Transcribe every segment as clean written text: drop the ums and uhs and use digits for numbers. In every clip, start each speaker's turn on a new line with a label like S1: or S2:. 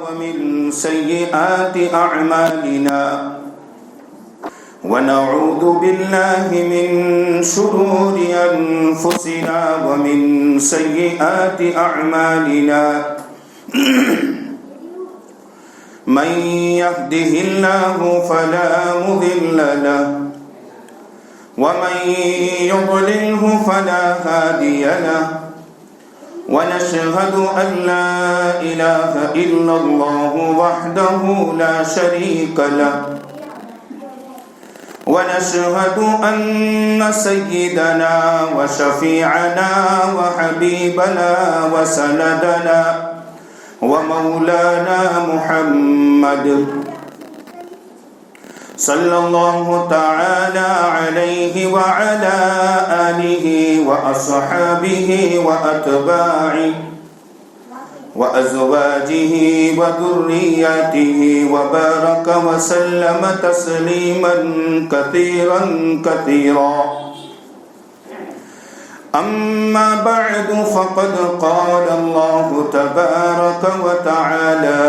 S1: ومن سيئات أعمالنا ونعوذ بالله من شرور أنفسنا ومن سيئات أعمالنا من يهده الله فلا مضل له ومن يضلله فلا هادي له ونشهد أن لا إله إلا الله وحده لا شريك له ونشهد أن سيدنا وشفيعنا وحبيبنا وسندنا ومولانا محمد صلى الله تعالى عليه وعلى آله وأصحابه وأتباعه وأزواجه وذرياته وبارك وسلم تسليما كثيرا كثيرا أما بعد فقد قال الله تبارك وتعالى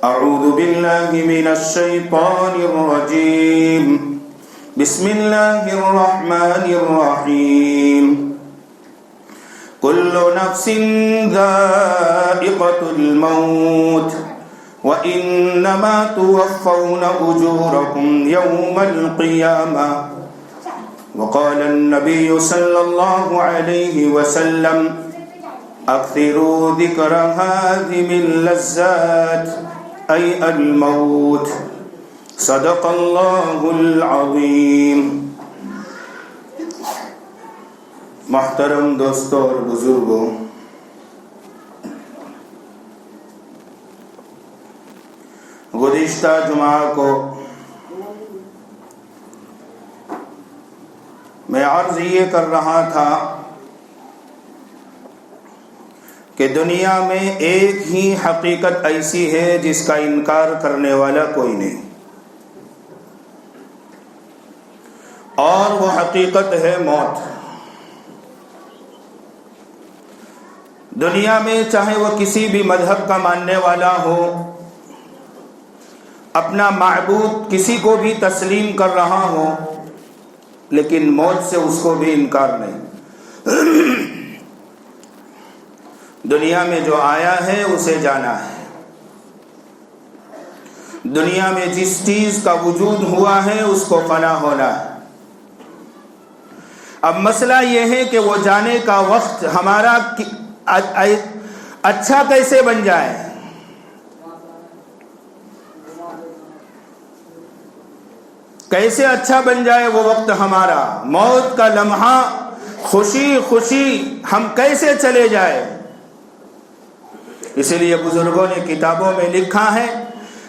S1: أعوذ بالله من الشيطان الرجيم بسم الله الرحمن الرحيم كل نفس ذائقة الموت وإنما توفون أجوركم يوم القيامة وقال النبي صلى الله عليه وسلم أكثروا ذكر هذه اللذات أي الموت صدق الله العظيم. محترم دوستوں اور بزرگوں، گزشتہ جمعہ کو میں عرض یہ کر رہا تھا کہ دنیا میں ایک ہی حقیقت ایسی ہے جس کا انکار کرنے والا کوئی نہیں، اور وہ حقیقت ہے موت. دنیا میں چاہے وہ کسی بھی مذہب کا ماننے والا ہو، اپنا معبود کسی کو بھی تسلیم کر رہا ہو، لیکن موت سے اس کو بھی انکار نہیں. دنیا میں جو آیا ہے اسے جانا ہے. دنیا میں جس چیز کا وجود ہوا ہے اس کو فنا ہونا ہے. اب مسئلہ یہ ہے کہ وہ جانے کا وقت ہمارا اچھا کیسے بن جائے. کیسے اچھا بن جائے وہ وقت ہمارا، موت کا لمحہ خوشی خوشی ہم کیسے چلے جائے. اسی لیے بزرگوں نے کتابوں میں لکھا ہے،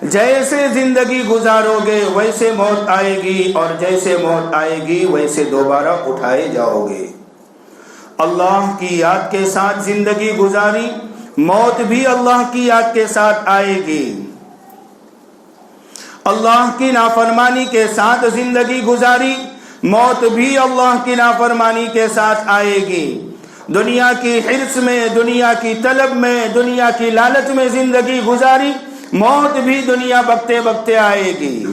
S1: جیسے زندگی گزارو گے ویسے موت آئے گی، اور جیسے موت آئے گی ویسے دوبارہ اٹھائے جاؤ گے. اللہ کی یاد کے ساتھ زندگی گزاری، موت بھی اللہ کی یاد کے ساتھ آئے گی. اللہ کی نافرمانی کے ساتھ زندگی گزاری، موت بھی اللہ کی نافرمانی کے ساتھ آئے گی. دنیا کی حرص میں، دنیا کی طلب میں، دنیا کی لالچ میں زندگی گزاری، موت بھی دنیا بکتے بکتے آئے گی.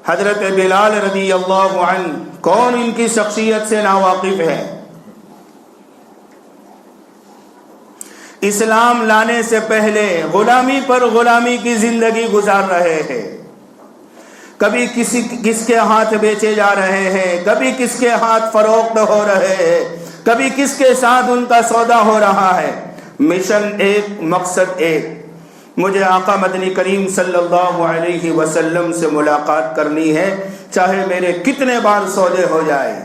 S1: حضرت بلال رضی اللہ عنہ، کون ان کی شخصیت سے ناواقف ہے؟ اسلام لانے سے پہلے غلامی پر غلامی کی زندگی گزار رہے ہیں. کبھی کس کے ہاتھ بیچے جا رہے ہیں، کبھی کس کے ہاتھ فروخت ہو رہے ہیں، کبھی کس کے ساتھ ان کا سودا ہو رہا ہے. مشن ایک، مقصد ایک، مجھے آقا مدنی کریم صلی اللہ علیہ وسلم سے ملاقات کرنی ہے، چاہے میرے کتنے بار سودے ہو جائے.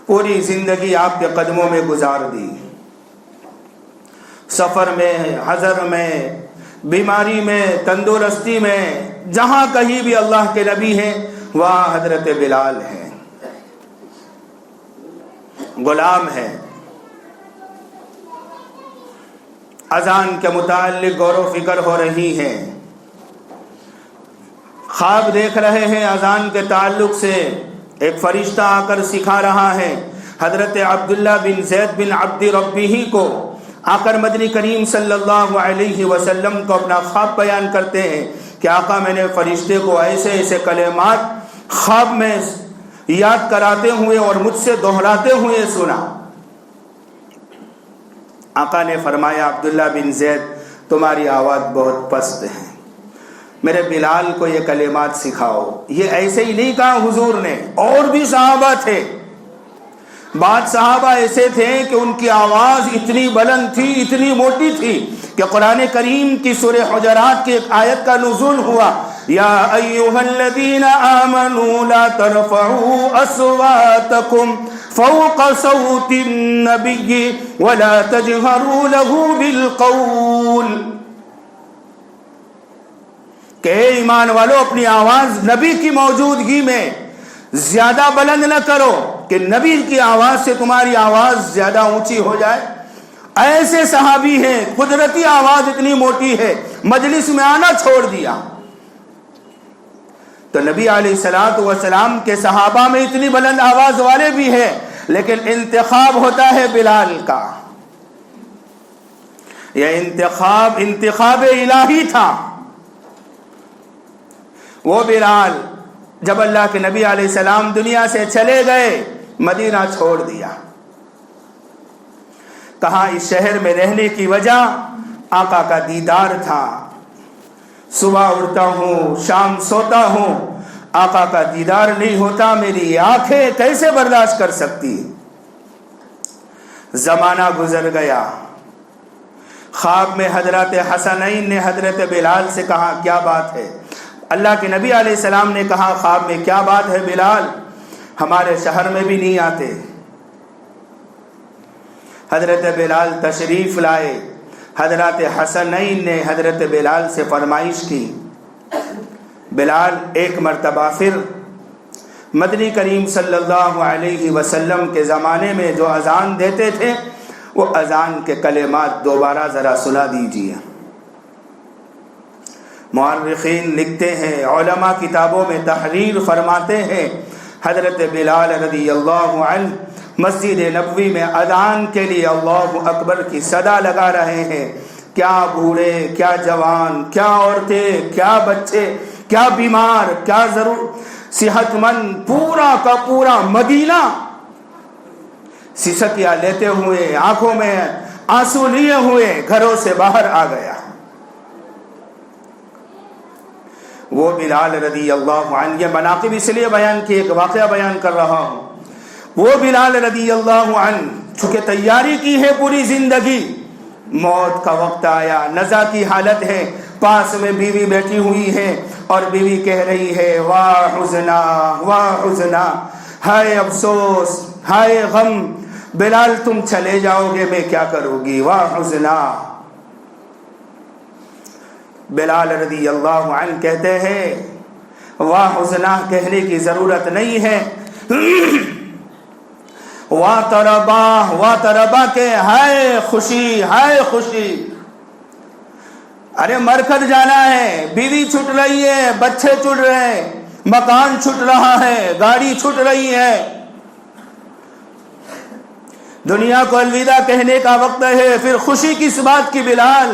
S1: پوری زندگی آپ کے قدموں میں گزار دی، سفر میں، حضر میں، بیماری میں، تندرستی میں، جہاں کہیں بھی اللہ کے نبی ہیں وہاں حضرت بلال ہیں، غلام ہیں. اذان کے متعلق غور و فکر ہو رہی ہے، خواب دیکھ رہے ہیں اذان کے تعلق سے ایک فرشتہ آ کر سکھا رہا ہے حضرت عبداللہ بن زید بن عبد ربہ کو، آ کر مدنی کریم صلی اللہ علیہ وسلم کو اپنا خواب بیان کرتے ہیں کہ آقا میں نے فرشتے کو ایسے ایسے کلمات خواب میں یاد کراتے ہوئے اور مجھ سے دہراتے ہوئے سنا۔ آقا نے فرمایا عبداللہ بن زید تمہاری آواز بہت پست ہے، میرے بلال کو یہ کلمات سکھاؤ۔ یہ ایسے ہی نہیں کہا حضور نے، اور بھی صحابہ تھے، بعض صحابہ ایسے تھے کہ ان کی آواز اتنی بلند تھی، اتنی موٹی تھی کہ قرآن کریم کی سورہ حجرات کی ایک آیت کا نزول ہوا، یا ایھا الذین آمنوا لا ترفعوا اصواتکم فوق صوت النبی ولا تجہروا له بالقول، کہ اے ایمان والو اپنی آواز نبی کی موجودگی میں زیادہ بلند نہ کرو کہ نبی کی آواز سے تمہاری آواز زیادہ اونچی ہو جائے۔ ایسے صحابی ہیں قدرتی آواز اتنی موٹی ہے، مجلس میں آنا چھوڑ دیا۔ تو نبی علیہ الصلوۃ والسلام کے صحابہ میں اتنی بلند آواز والے بھی ہیں، لیکن انتخاب ہوتا ہے بلال کا۔ یہ انتخاب الہی تھا۔ وہ بلال جب اللہ کے نبی علیہ السلام دنیا سے چلے گئے، مدینہ چھوڑ دیا۔ کہا اس شہر میں رہنے کی وجہ آقا کا دیدار تھا، صبح اٹھتا ہوں شام سوتا ہوں، آقا کا دیدار نہیں ہوتا میری آنکھیں کیسے برداشت کر سکتی۔ زمانہ گزر گیا، خواب میں حضرت حسنین نے حضرت بلال سے کہا کیا بات ہے؟ اللہ کے نبی علیہ السلام نے کہا خواب میں کیا بات ہے بلال، ہمارے شہر میں بھی نہیں آتے۔ حضرت بلال تشریف لائے، حضرت حسنین نے حضرت بلال سے فرمائش کی۔ بلال ایک مرتبہ پھر مدنی کریم صلی اللہ علیہ وسلم کے زمانے میں جو اذان دیتے تھے وہ اذان کے کلمات دوبارہ ذرا سنا دیجیے۔ مورخین لکھتے ہیں، علماء کتابوں میں تحریر فرماتے ہیں، حضرت بلال رضی اللہ عنہ مسجد نبوی میں اذان کے لیے اللہ اکبر کی صدا لگا رہے ہیں۔ کیا بوڑھے، کیا جوان، کیا عورتیں، کیا بچے، کیا بیمار، کیا صحت مند، پورا کا پورا مدینہ سسکیاں لیتے ہوئے، آنکھوں میں آنسو لیے ہوئے گھروں سے باہر آ گیا۔ وہ بلال رضی اللہ عنہ، یہ مناقب اس لیے بیان کی، ایک واقعہ بیان کر رہا ہوں۔ وہ بلال رضی اللہ عنہ چونکہ تیاری کی ہے پوری زندگی، موت کا وقت آیا، نزا کی حالت ہے، پاس میں بیوی بیٹھی ہوئی ہے اور بیوی کہہ رہی ہے واہ حزنا واہ حزنا، ہائے افسوس ہائے غم، بلال تم چلے جاؤ گے میں کیا کروں گی، واہ حزنا۔ بلال رضی اللہ عنہ کہتے ہیں واہ حزنا کہنے کی ضرورت نہیں ہے، واہ تربا کے ہائے خوشی ہائے خوشی۔ ارے مرکز جانا ہے، بیوی چھٹ رہی ہے، بچے چھٹ رہے ہیں، مکان چھٹ رہا ہے، گاڑی چھٹ رہی ہے، دنیا کو الوداع کہنے کا وقت ہے، پھر خوشی کس بات کی بلال؟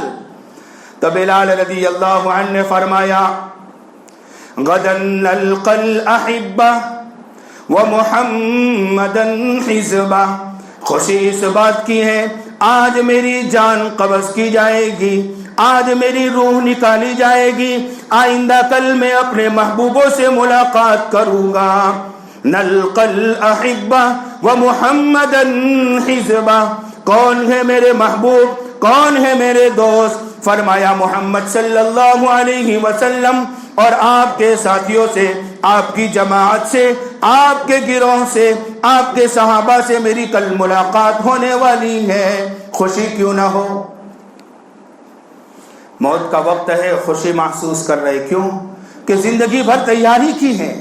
S1: تو بلال رضی اللہ عنہ نے فرمایا غداً نلقى الأحبة ومحمدا حزبا، خوشی اس بات کی ہے آج میری جان قبض کی جائے گی، آج میری روح نکالی جائے گی، آئندہ کل میں اپنے محبوبوں سے ملاقات کروں گا۔ نلقى الأحبة ومحمدا حزبا، کون ہے میرے محبوب، کون ہے میرے دوست؟ فرمایا محمد صلی اللہ علیہ وسلم اور آپ کے ساتھیوں سے، آپ کی جماعت سے، آپ کے گروہ سے، آپ کے صحابہ سے میری کل ملاقات ہونے والی ہے، خوشی کیوں نہ ہو؟ موت کا وقت ہے، خوشی محسوس کر رہے، کیوں کہ زندگی بھر تیاری کی ہے۔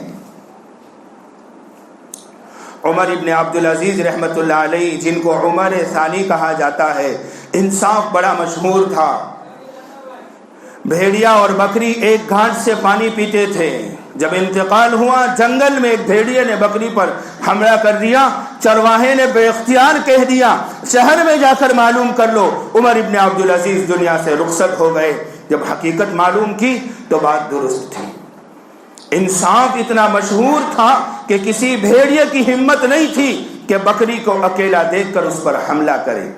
S1: عمر ابن عبدالعزیز رحمت اللہ علیہ، جن کو عمر ثانی کہا جاتا ہے، انصاف بڑا مشہور تھا۔ بھیڑیا اور بکری ایک گھاٹ سے پانی پیتے تھے، جب انتقال ہوا جنگل میں ایک بھیڑیے نے بکری پر حملہ کر دیا، چرواہے نے بے اختیار کہہ دیا شہر میں جا کر معلوم کر لو، عمر ابن عبدالعزیز دنیا سے رخصت ہو گئے۔ جب حقیقت معلوم کی تو بات درست تھی۔ انصاف اتنا مشہور تھا کہ کسی بھیڑیے کی ہمت نہیں تھی کہ بکری کو اکیلا دیکھ کر اس پر حملہ کرے۔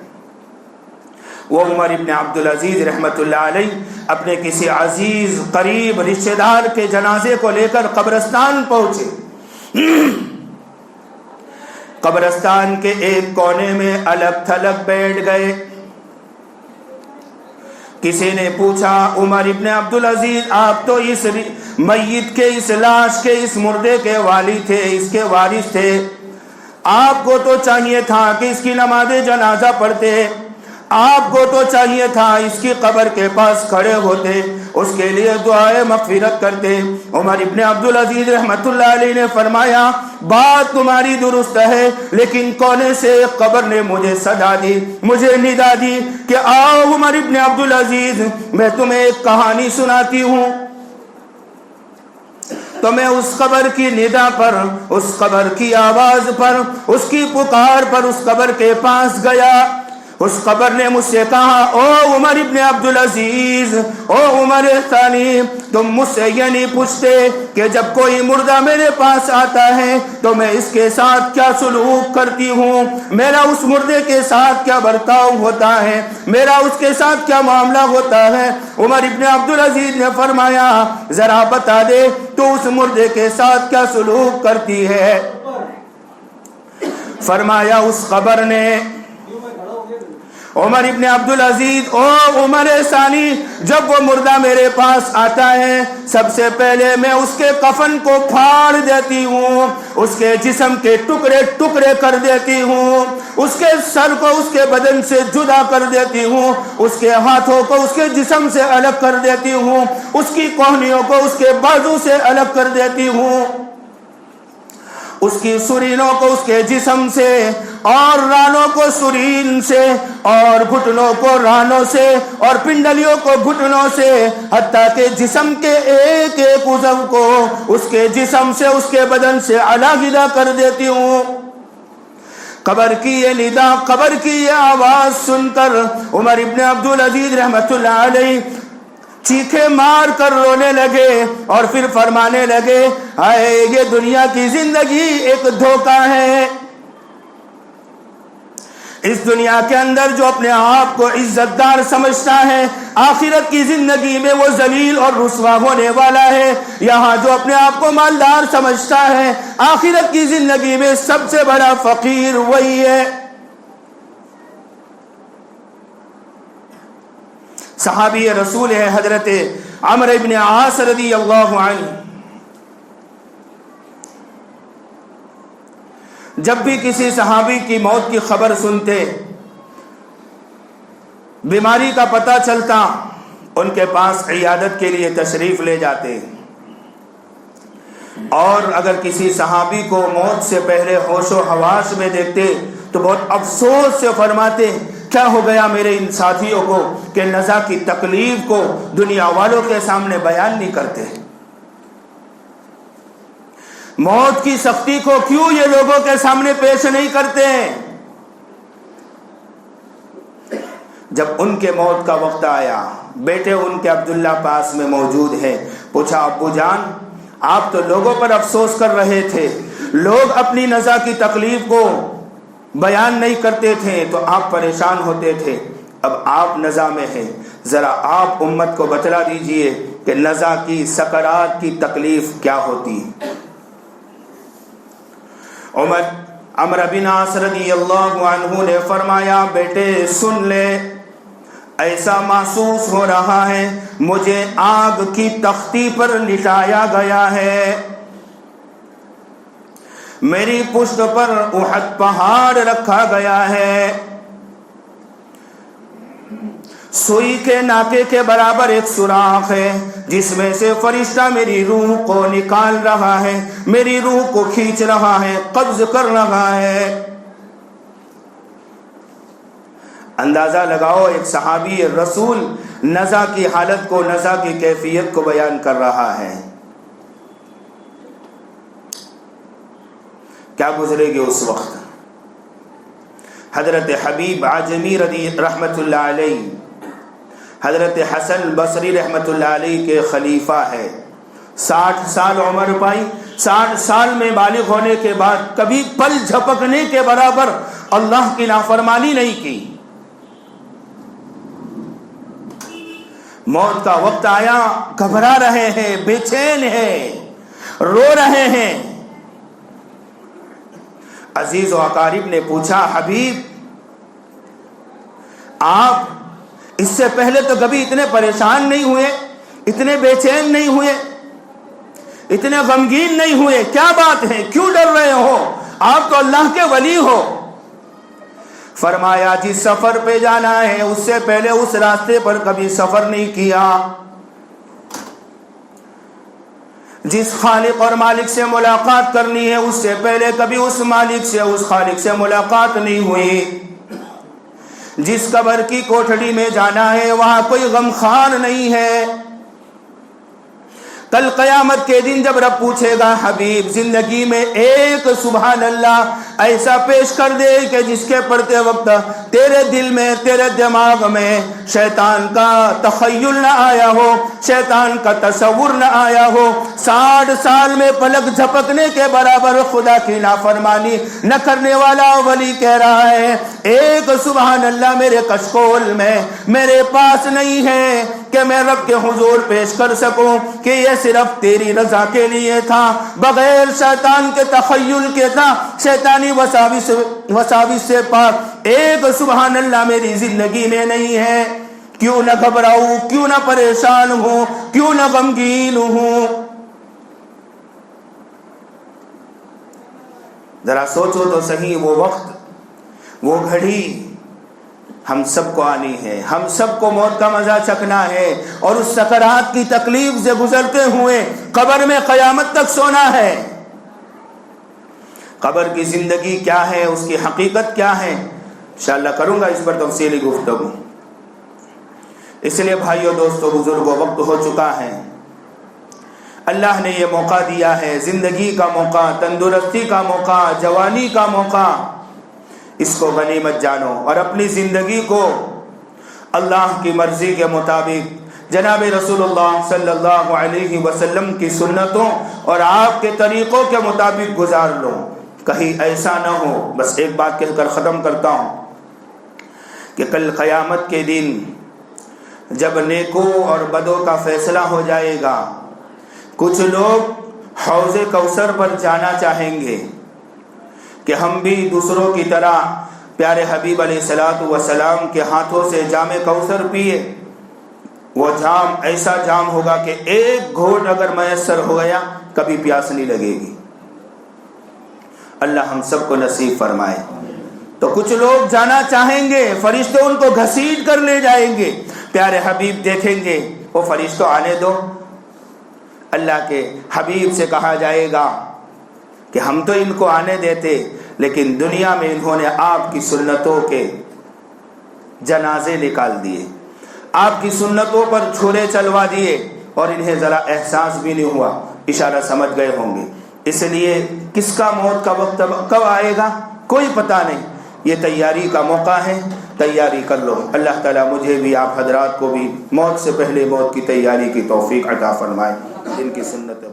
S1: وہ عمر ابن عبدالعزیز رحمت اللہ علیہ اپنے کسی عزیز قریب رشتہ دار کے جنازے کو لے کر قبرستان پہنچے۔ قبرستان کے ایک کونے میں الگ تھلگ بیٹھ گئے۔ کسی نے پوچھا عمر ابن عبدالعزیز آپ تو اس میت کے، اس لاش کے، اس مردے کے والی تھے، اس کے وارث تھے، آپ کو تو چاہیے تھا کہ اس کی نماز جنازہ پڑھتے، آپ کو تو چاہیے تھا اس کی قبر کے پاس کھڑے ہوتے، اس کے لیے دعائے مغفرت کرتے۔ عمر ابن عبدالعزیز رحمت اللہ علیہ نے فرمایا بات تمہاری درست ہے، لیکن کونے سے ایک قبر نے مجھے صدا دی، مجھے ندا دی کہ آؤ عمر ابن عبدالعزیز میں تمہیں ایک کہانی سناتی ہوں۔ تو میں اس قبر کی ندا پر، اس قبر کی آواز پر، اس کی پکار پر اس قبر کے پاس گیا۔ اس قبر نے مجھ سے کہا او عمر ابن عبدالعزیز، او عمر ثانی، تم مجھ سے یہ نہیں پوچھتے کہ جب کوئی مردہ میرے پاس آتا ہے تو میں اس کے ساتھ کیا سلوک کرتی ہوں، میرا اس مردے کے ساتھ کیا برتاؤ ہوتا ہے، میرا اس کے ساتھ کیا معاملہ ہوتا ہے۔ عمر ابن عبدالعزیز نے فرمایا ذرا بتا دے تو اس مردے کے ساتھ کیا سلوک کرتی ہے۔ فرمایا اس قبر نے، عمر ابن عبدالعزیز او عمر ثانی، جب وہ مردہ میرے پاس آتا ہے سب سے پہلے میں اس کے کفن کو پھاڑ دیتی ہوں، اس کے جسم کے ٹکڑے ٹکڑے کر دیتی ہوں، اس کے سر کو اس کے بدن سے جدا کر دیتی ہوں، اس کے ہاتھوں کو اس کے جسم سے الگ کر دیتی ہوں، اس کی کوہنیوں کو اس کے بازو سے الگ کر دیتی ہوں، اس کی سرینوں کو اس کے جسم سے، اور رانوں کو سرین سے، اور گھٹنوں کو رانوں سے، اور پنڈلیوں کو گھٹنوں سے، حتیٰ کہ جسم کے ایک ایک عضو کو اس کے جسم سے، اس کے بدن سے علیحدہ کر دیتی ہوں۔ قبر کی یہ ندا، قبر کی یہ آواز سن کر عمر ابن عبدالعزیز رحمت اللہ علیہ چیخے مار کر رونے لگے، اور پھر فرمانے لگے ہائے یہ دنیا کی زندگی ایک دھوکہ ہے۔ اس دنیا کے اندر جو اپنے آپ کو عزت دار سمجھتا ہے آخرت کی زندگی میں وہ ذلیل اور رسوا ہونے والا ہے۔ یہاں جو اپنے آپ کو مالدار سمجھتا ہے آخرت کی زندگی میں سب سے بڑا فقیر وہی ہے۔ صحابی رسول ہے حضرت عمرو ابن عاص رضی اللہ عنہ، جب بھی کسی صحابی کی موت کی خبر سنتے، بیماری کا پتہ چلتا، ان کے پاس عیادت کے لیے تشریف لے جاتے، اور اگر کسی صحابی کو موت سے پہلے ہوش و حواس میں دیکھتے تو بہت افسوس سے فرماتے کیا ہو گیا میرے ان ساتھیوں کو کہ نزا کی تکلیف کو دنیا والوں کے سامنے بیان نہیں کرتے، موت کی سختی کو کیوں یہ لوگوں کے سامنے پیش نہیں کرتے۔ جب ان کے موت کا وقت آیا، بیٹے ان کے عبداللہ پاس میں موجود ہے، پوچھا ابو جان آپ تو لوگوں پر افسوس کر رہے تھے، لوگ اپنی نزا کی تکلیف کو بیان نہیں کرتے تھے تو آپ پریشان ہوتے تھے، اب آپ نزا میں ہیں، ذرا آپ امت کو بتلا دیجئے کہ نزا کی سکرات کی تکلیف کیا ہوتی ہے۔ عمرو بن عاص رضی اللہ عنہ نے فرمایا بیٹے سن لے، ایسا محسوس ہو رہا ہے مجھے آگ کی تختی پر لٹایا گیا ہے، میری پشت پر احد پہاڑ رکھا گیا ہے، سوئی کے ناکے کے برابر ایک سوراخ ہے جس میں سے فرشتہ میری روح کو نکال رہا ہے، میری روح کو کھینچ رہا ہے، قبض کر رہا ہے۔ اندازہ لگاؤ ایک صحابی رسول نزا کی حالت کو، نزا کی کیفیت کو بیان کر رہا ہے۔ کیا گزرے گی اس وقت؟ حضرت حبیب عجمی رحمت اللہ علیہ، حضرت حسن بصری رحمت اللہ علیہ کے خلیفہ ہے، 60 سال عمر پائی، 60 سال میں بالغ ہونے کے بعد کبھی پل جھپکنے کے برابر اللہ کی نافرمانی نہیں کی۔ موت کا وقت آیا، گھبرا رہے ہیں، بے چین ہیں، رو رہے ہیں۔ عزیز و اقارب نے پوچھا، حبیب آپ اس سے پہلے تو کبھی اتنے پریشان نہیں ہوئے، اتنے بے چین نہیں ہوئے، اتنے غمگین نہیں ہوئے، کیا بات ہے، کیوں ڈر رہے ہو؟ آپ تو اللہ کے ولی ہو۔ فرمایا جس سفر پہ جانا ہے اس سے پہلے اس راستے پر کبھی سفر نہیں کیا، جس خالق اور مالک سے ملاقات کرنی ہے اس سے پہلے کبھی اس مالک سے، اس خالق سے ملاقات نہیں ہوئی، جس قبر کی کوٹھڑی میں جانا ہے وہاں کوئی غمخوار نہیں ہے۔ کل قیامت کے دن جب رب پوچھے گا، حبیب زندگی میں ایک سبحان اللہ ایسا پیش کر دے کہ جس کے پڑھتے وقت تیرے دل میں، تیرے دماغ میں شیطان کا تخیل نہ آیا ہو، شیطان کا تصور نہ آیا ہو، 60 سال میں پلک جھپکنے کے برابر خدا کی نافرمانی نہ کرنے والا ولی کہہ رہا ہے ایک سبحان اللہ میرے کشکول میں میرے پاس نہیں ہے کہ میں رب کے حضور پیش کر سکوں کہ یہ صرف تیری رضا کے لیے تھا، بغیر شیطان کے تخیل کے تھا، شیطانی وساوس سے پاک ایک سبحان اللہ میری زندگی میں نہیں ہے۔ کیوں نہ گھبراؤں، کیوں نہ پریشان ہوں، کیوں نہ غمگین ہوں؟ ذرا سوچو تو صحیح، وہ وقت، وہ گھڑی ہم سب کو آنی ہے، ہم سب کو موت کا مزہ چکھنا ہے، اور اس سکرات کی تکلیف سے گزرتے ہوئے قبر میں قیامت تک سونا ہے۔ قبر کی زندگی کیا ہے، اس کی حقیقت کیا ہے، انشاءاللہ کروں گا اس پر تفصیلی گفتگو۔ اس لیے بھائیو دوستو بزرگو، وقت ہو چکا ہے، اللہ نے یہ موقع دیا ہے، زندگی کا موقع، تندرستی کا موقع، جوانی کا موقع، اس کو غنیمت جانو اور اپنی زندگی کو اللہ کی مرضی کے مطابق جناب رسول اللہ صلی اللہ علیہ وسلم کی سنتوں اور آپ کے طریقوں کے مطابق گزار لو۔ کہیں ایسا نہ ہو، بس ایک بات کہہ کر ختم کرتا ہوں کہ کل قیامت کے دن جب نیکوں اور بدوں کا فیصلہ ہو جائے گا، کچھ لوگ حوض کوثر پر جانا چاہیں گے کہ ہم بھی دوسروں کی طرح پیارے حبیب علیہ الصلوۃ والسلام کے ہاتھوں سے جام کوثر پیے۔ وہ جام ایسا جام ہوگا کہ ایک گھونٹ اگر میسر ہو گیا کبھی پیاس نہیں لگے گی۔ اللہ ہم سب کو نصیب فرمائے۔ تو کچھ لوگ جانا چاہیں گے، فرشتے ان کو گھسیٹ کر لے جائیں گے، پیارے حبیب دیکھیں گے، وہ فرشتوں آنے دو۔ اللہ کے حبیب سے کہا جائے گا کہ ہم تو ان کو آنے دیتے، لیکن دنیا میں انہوں نے آپ کی سنتوں کے جنازے نکال دیے، آپ کی سنتوں پر چھرے چلوا دیے، اور انہیں ذرا احساس بھی نہیں ہوا، اشارہ سمجھ گئے ہوں گے۔ اس لیے کس کا موت کا وقت کب آئے گا کوئی پتہ نہیں، یہ تیاری کا موقع ہے، تیاری کر لو۔ اللہ تعالیٰ مجھے بھی آپ حضرات کو بھی موت سے پہلے موت کی تیاری کی توفیق عطا فرمائے، جن کی سنت